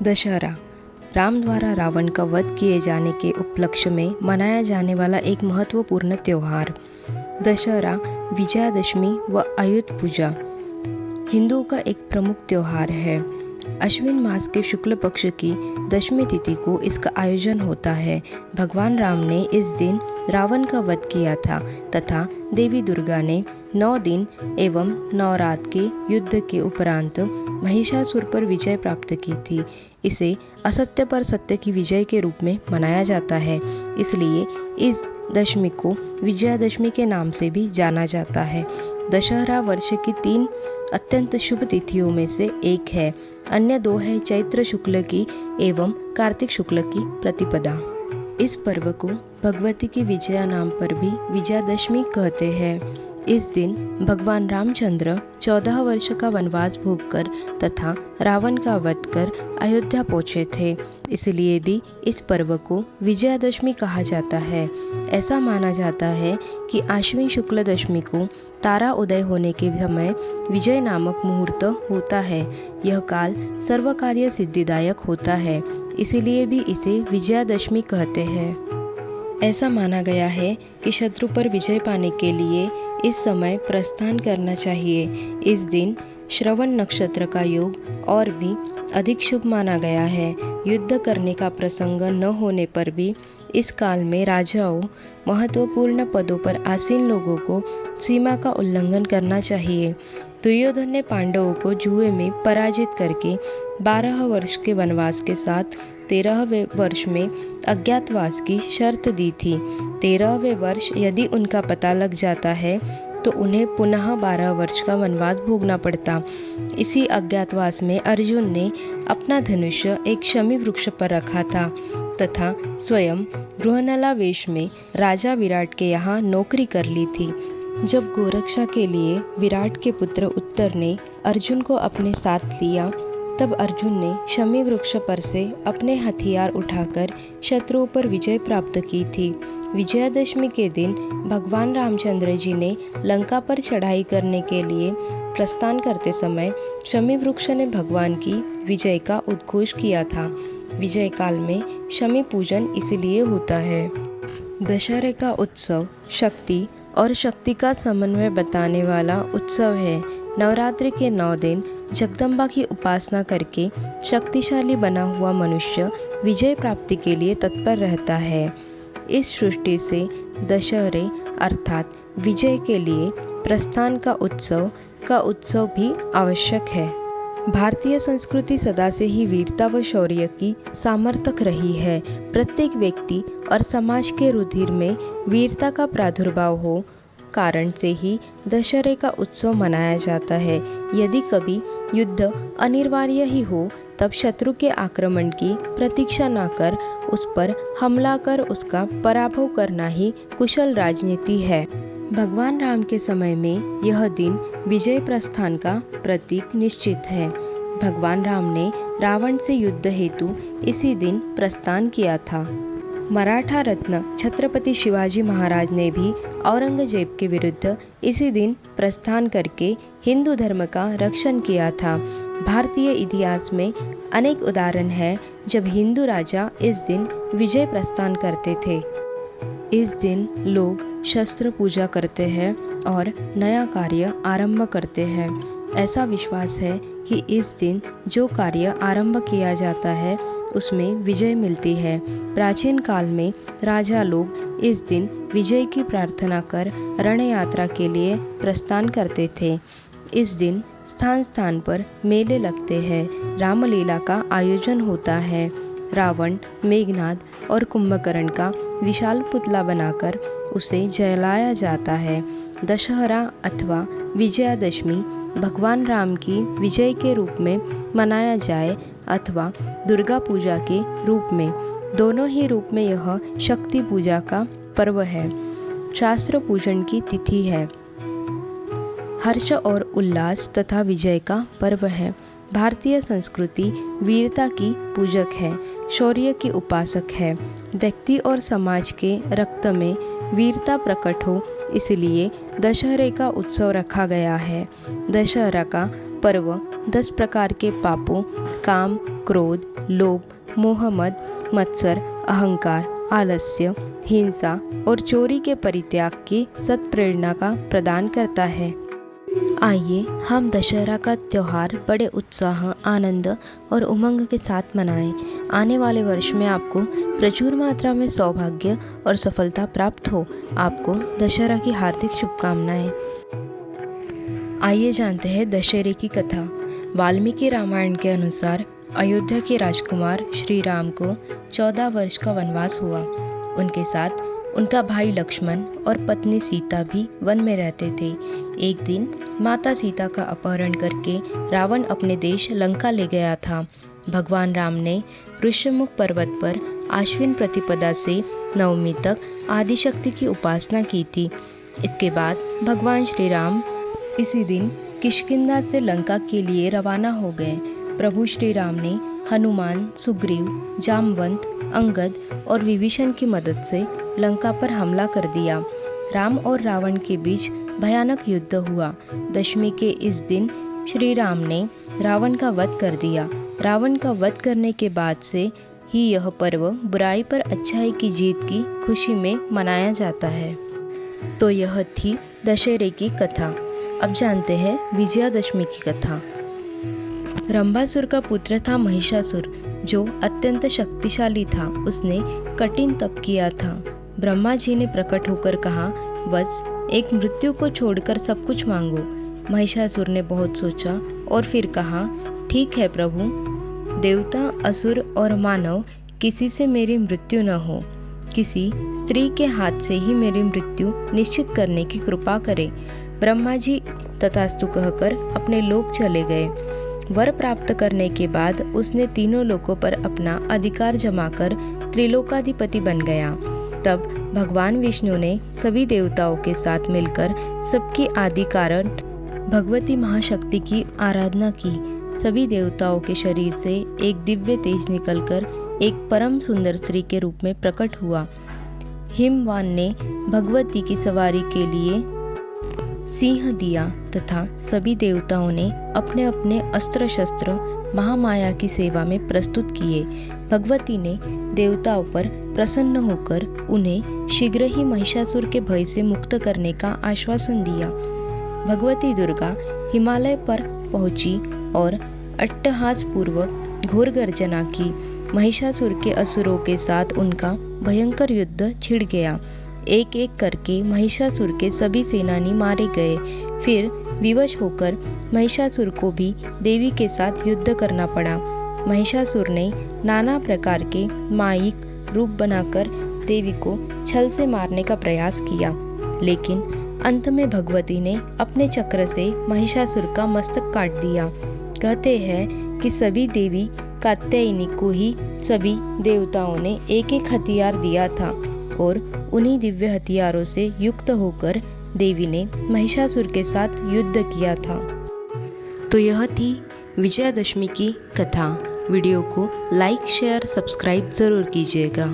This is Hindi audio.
दशहरा राम द्वारा रावण का वध किए जाने के उपलक्ष्य में मनाया जाने वाला एक महत्वपूर्ण त्यौहार। दशहरा विजयादशमी व आयुध पूजा हिंदुओं का एक प्रमुख त्यौहार है। अश्विन मास के शुक्ल पक्ष की दशमी तिथि को इसका आयोजन होता है। भगवान राम ने इस दिन रावण का वध किया था तथा देवी दुर्गा ने 9 दिन एवं 9 रात के युद्ध के उपरांत महिषासुर पर विजय प्राप्त की थी। इसे असत्य पर सत्य की विजय के रूप में मनाया जाता है, इसलिए इस दशमी को विजयादशमी के नाम से भी जाना जाता है। दशहरा वर्ष की 3 अत्यंत शुभ तिथियों में से एक है। अन्य 2 है चैत्र शुक्ल की एवं कार्तिक शुक्ल की प्रतिपदा। इस पर्व को भगवती की विजया नाम पर भी विजयादशमी कहते हैं। इस दिन भगवान रामचंद्र 14 वर्ष का वनवास भोगकर तथा रावण का वध कर अयोध्या पहुँचे थे, इसलिए भी इस पर्व को विजयादशमी कहा जाता है। ऐसा माना जाता है कि आश्विन शुक्ल दशमी को तारा उदय होने के समय विजय नामक मुहूर्त होता है। यह काल सर्व कार्य सिद्धिदायक होता है, इसीलिए भी इसे विजयादशमी कहते हैं। ऐसा माना गया है कि शत्रु पर विजय पाने के लिए इस समय प्रस्थान करना चाहिए। इस दिन श्रवण नक्षत्र का योग और भी अधिक शुभ माना गया है। युद्ध करने का प्रसंग न होने पर भी इस काल में राजाओं, महत्वपूर्ण पदों पर आसीन लोगों को सीमा का उल्लंघन करना चाहिए। दुर्योधन ने पांडवों को जुए में पराजित करके 12 वर्ष के वनवास के साथ 13वें वर्ष में अज्ञातवास की शर्त दी थी। 13वें वर्ष यदि उनका पता लग जाता है तो उन्हें पुनः 12 वर्ष का वनवास भोगना पड़ता। इसी अज्ञातवास में अर्जुन ने अपना धनुष्य एक शमी वृक्ष पर रखा था तथा स्वयं बृहनला वेश में राजा विराट के यहाँ नौकरी कर ली थी। जब गोरक्षा के लिए विराट के पुत्र उत्तर ने अर्जुन को अपने साथ लिया, तब अर्जुन ने शमी वृक्ष पर से अपने हथियार उठाकर शत्रुओं पर विजय प्राप्त की थी। विजयादशमी के दिन भगवान रामचंद्र जी ने लंका पर चढ़ाई करने के लिए प्रस्थान करते समय शमी वृक्ष ने भगवान की विजय का उद्घोष किया था। विजय काल में शमी पूजन इसलिए होता है। दशहरे का उत्सव शक्ति और शक्ति का समन्वय बताने वाला उत्सव है। नवरात्रि के 9 दिन जगदम्बा की उपासना करके शक्तिशाली बना हुआ मनुष्य विजय प्राप्ति के लिए तत्पर रहता है। इस सृष्टि से दशहरे अर्थात विजय के लिए प्रस्थान का उत्सव भी आवश्यक है। भारतीय संस्कृति सदा से ही वीरता व शौर्य की सामर्थक रही है। प्रत्येक व्यक्ति और समाज के रुधिर में वीरता का प्रादुर्भाव हो कारण से ही दशहरे का उत्सव मनाया जाता है। यदि कभी युद्ध अनिवार्य ही हो तब शत्रु के आक्रमण की प्रतीक्षा न कर उस पर हमला कर उसका पराभव करना ही कुशल राजनीति है। भगवान राम के समय में यह दिन विजय प्रस्थान का प्रतीक निश्चित है। भगवान राम ने रावण से युद्ध हेतु इसी दिन प्रस्थान किया था। मराठा रत्न छत्रपति शिवाजी महाराज ने भी औरंगजेब के विरुद्ध इसी दिन प्रस्थान करके हिंदू धर्म का रक्षण किया था। भारतीय इतिहास में अनेक उदाहरण हैं जब हिंदू राजा इस दिन विजय प्रस्थान करते थे। इस दिन लोग शस्त्र पूजा करते हैं और नया कार्य आरंभ करते हैं। ऐसा विश्वास है कि इस दिन जो कार्य आरंभ किया जाता है उसमें विजय मिलती है। प्राचीन काल में राजा लोग इस दिन विजय की प्रार्थना कर रण यात्रा के लिए प्रस्थान करते थे। इस दिन स्थान स्थान पर मेले लगते हैं। रामलीला का आयोजन होता है। रावण, मेघनाद और कुंभकर्ण का विशाल पुतला बनाकर उसे जलाया जाता है। दशहरा अथवा विजयादशमी भगवान राम की विजय के रूप में मनाया जाए अथवा दुर्गा पूजा के रूप में, दोनों ही रूप में यह शक्ति पूजा का पर्व है। शास्त्र पूजन की तिथि है। हर्ष और उल्लास तथा विजय का पर्व है। भारतीय संस्कृति वीरता की पूजक है, शौर्य की उपासक है। व्यक्ति और समाज के रक्त में वीरता प्रकट हो इसलिए दशहरे का उत्सव रखा गया है। दशहरा का पर्व 10 प्रकार के पापों काम, क्रोध, लोभ, मोह, मद, मत्सर, अहंकार, आलस्य, हिंसा और चोरी के परित्याग की सत्प्रेरणा का प्रदान करता है। आइए हम दशहरा का त्यौहार बड़े उत्साह, आनंद और उमंग के साथ मनाएं। आने वाले वर्ष में आपको प्रचुर मात्रा में सौभाग्य और सफलता प्राप्त हो। आपको दशहरा की हार्दिक शुभकामनाएं। आइए जानते हैं दशहरे की कथा। वाल्मीकि रामायण के अनुसार अयोध्या के राजकुमार श्री राम को 14 वर्ष का वनवास हुआ। उनके साथ उनका भाई लक्ष्मण और पत्नी सीता भी वन में रहते थे। एक दिन माता सीता का अपहरण करके रावण अपने देश लंका ले गया था। भगवान राम ने ऋष्यमुख पर्वत पर आश्विन प्रतिपदा से नवमी तक आदिशक्ति की उपासना की थी। इसके बाद भगवान श्री राम इसी दिन किष्किंधा से लंका के लिए रवाना हो गए। प्रभु श्री राम ने हनुमान, सुग्रीव, जामवंत, अंगद और विभीषण की मदद से लंका पर हमला कर दिया। राम और रावण के बीच भयानक युद्ध हुआ। दशमी के इस दिन श्री राम ने रावण का वध कर दिया। रावण का वध करने के बाद से ही यह पर्व बुराई पर अच्छाई की जीत की खुशी में मनाया जाता है। तो यह थी दशहरे की कथा। अब जानते हैं विजयादशमी की कथा। रंभासुर का पुत्र था महिषासुर, जो अत्यंत शक्तिशाली था। उसने कठिन तप किया था। ब्रह्मा जी ने प्रकट होकर कहा, वत्स, एक मृत्यु को छोड़कर सब कुछ मांगो। महिषासुर ने बहुत सोचा और फिर कहा, ठीक है प्रभु, देवता, असुर और मानव किसी से मेरी मृत्यु न हो। किसी स्त्री के हाथ से ही मेरी मृत्यु निश्चित करने की कृपा करे। ब्रह्मा जी तथास्तु कहकर अपने लोक चले गए। वर प्राप्त करने के बाद उसने तीनों लोकों पर अपना अधिकार जमाकर त्रिलोकाधिपति बन गया। तब भगवान विष्णु ने सभी देवताओं के साथ मिलकर सबकी आदि कारण भगवती महाशक्ति की आराधना की। सभी देवताओं के शरीर से एक दिव्य तेज निकलकर एक परम सुंदर स्त्री के रूप में प्रकट हुआ। हिमवान ने भगवती की सवारी के लिए सिंह दिया तथा सभी देवताओं ने अपने अपने अस्त्र शस्त्र महामाया की सेवा में प्रस्तुत किए। भगवती ने देवताओं पर प्रसन्न होकर उन्हें शीघ्र ही महिषासुर के भय से मुक्त करने का आश्वासन दिया। भगवती दुर्गा हिमालय पर पहुंची और अट्टहास पूर्वक घोर गर्जना की। महिषासुर के असुरों के साथ उनका भयंकर युद्ध छिड़ गया। एक एक करके महिषासुर के सभी सेनानी मारे गए। फिर विवश होकर महिषासुर को भी देवी के साथ युद्ध करना पड़ा। महिषासुर ने नाना प्रकार के मायिक रूप बनाकर देवी को छल से मारने का प्रयास किया, लेकिन अंत में भगवती ने अपने चक्र से महिषासुर का मस्तक काट दिया। कहते हैं कि सभी देवी कात्यायनी को ही सभी देवताओं ने एक एक हथियार दिया था और उन्हीं दिव्य हथियारों से युक्त होकर देवी ने महिषासुर के साथ युद्ध किया था। तो यह थी विजयादशमी की कथा। वीडियो को लाइक, शेयर, सब्सक्राइब ज़रूर कीजिएगा।